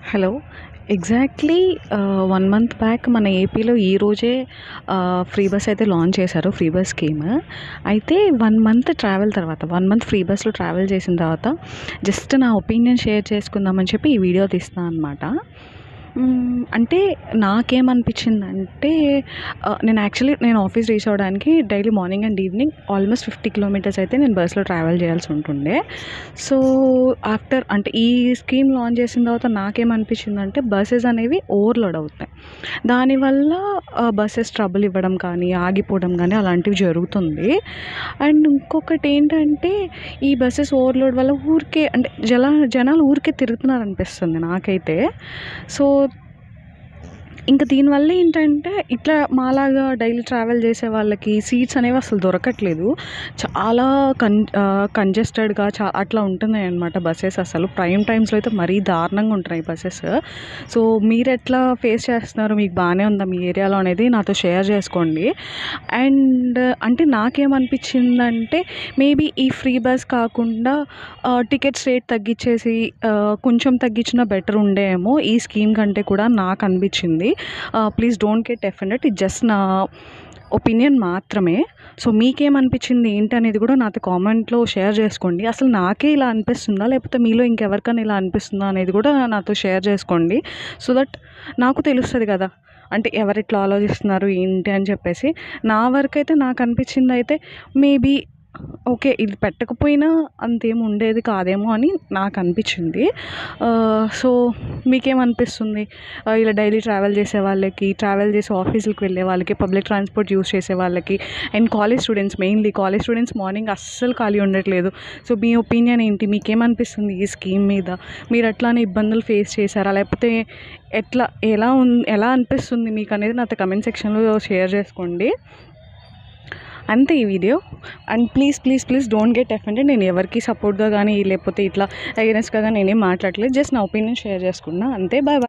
Hello. Exactly 1 month back మన ఏపీలో ఈరోజే ఫ్రీ బస్ అయితే లాంచ్ చేశారు. Free bus scheme. అయితే 1 మంత్ ట్రావెల్ తర్వాత 1 మంత్ ఫ్రీ బస్‌లో ట్రావెల్ చేసిన తర్వాత జస్ట్ నా ఒపీనియన్ షేర్ చేసుకుందామని చెప్పి ఈ వీడియో తీస్తున్నా అనమాట. అంటే నాకేమనిపించిందంటే నేను ఆఫీస్ రీచ్ అవ్వడానికి daily morning and evening almost 50 kilometres అయితే నేను బస్‌లో ట్రావెల్ చేయాల్సి ఉంటుండే. సో, ఈ స్కీమ్ లాంచ్ చేసిన తర్వాత నాకేమనిపించిందంటే బసెస్ అనేవి ఓవర్‌లోడ్ అవుతున్నాయి. దానివల్ల బసెస్ ట్రబుల్ ఇవ్వడం కానీ, ఆగిపోవడం కానీ అలాంటివి జరుగుతుంది. అండ్ ఇంకొకటేంటంటే ఈ బసెస్ ఓవర్‌లోడ్ వల్ల ఊరికే అంటే జనాలు ఊరికే తిరుగుతున్నారనిపిస్తుంది నాకైతే. సో, ఇంక దీనివల్ల ఏంటంటే ఇట్లా మాలాగా డైలీ ట్రావెల్ చేసే వాళ్ళకి సీట్స్ అనేవి అసలు దొరకట్లేదు. చాలా కంజెస్టెడ్‌గా అట్లా ఉంటున్నాయన్నమాట బసెస్ అసలు. ప్రైమ్ టైమ్స్‌లో అయితే మరీ దారుణంగా ఉంటున్నాయి బసెస్. సో, మీరెట్లా ఫేస్ చేస్తున్నారు? మీకు బానే ఉందా మీ ఏరియాలో అనేది నాతో షేర్ చేసుకోండి. అండ్ అంటే నాకేమనిపించిందంటే మేబీ ఈ ఫ్రీ బస్ కాకుండా టికెట్స్ రేట్ తగ్గిచ్చేసి కొంచెం తగ్గించినా బెటర్ ఉండేమో ఈ స్కీమ్ కంటే కూడా నాకనిపించింది. Please don't get offended. ఇది జస్ట్ నా ఒపీనియన్ మాత్రమే. సో, మీకేమనిపించింది ఏంటనేది కూడా నాతో కామెంట్‌లో షేర్ చేసుకోండి. అసలు నాకే ఇలా అనిపిస్తుందా? లేకపోతే మీలో ఇంకెవరికైనా ఇలా అనిపిస్తుందా అనేది కూడా నాతో షేర్ చేసుకోండి. సో దట్ నాకు తెలుస్తది కదా! అంటే ఎవరెట్లా ఆలోచిస్తున్నారు ఏంటి అని చెప్పేసి. నా వరకైతే నాకనిపించిందయితే మేబీ ఓకే. ఇది పెట్టకపోయినా అంతేమి ఉండేది కాదేమో అని నాకనిపించింది. సో, మీకేమనిపిస్తుంది? ఇలా డైలీ ట్రావెల్ చేసే వాళ్ళకి, ట్రావెల్ చేసి ఆఫీసులకి వెళ్ళే వాళ్ళకి, పబ్లిక్ ట్రాన్స్‌పోర్ట్ యూజ్ చేసే వాళ్ళకి and college students mainly college students morning అస్సలు ఖాళీ ఉండట్లేదు. సో, మీ ఒపీనియన్ ఏంటి? మీకేమనిపిస్తుంది ఈ స్కీమ్ మీద? మీరు అట్లానే ఇబ్బందులు ఫేస్ చేశారా? లేకపోతే ఎట్లా ఎలా అనిపిస్తుంది మీకనేది నాతో కమెంట్ సెక్షన్‌లో షేర్ చేసుకోండి. అంతే ఈ video. And please don't get offended. నేను ఎవరికీ సపోర్ట్‌గా గానీ లేకపోతే ఇట్లా అగైనెస్ట్‌గా గానీ నేనేం మాట్లాడట్లేదు. జస్ట్ నా ఒపీనియన్ షేర్ చేసుకున్నా అంతే. బాయ్.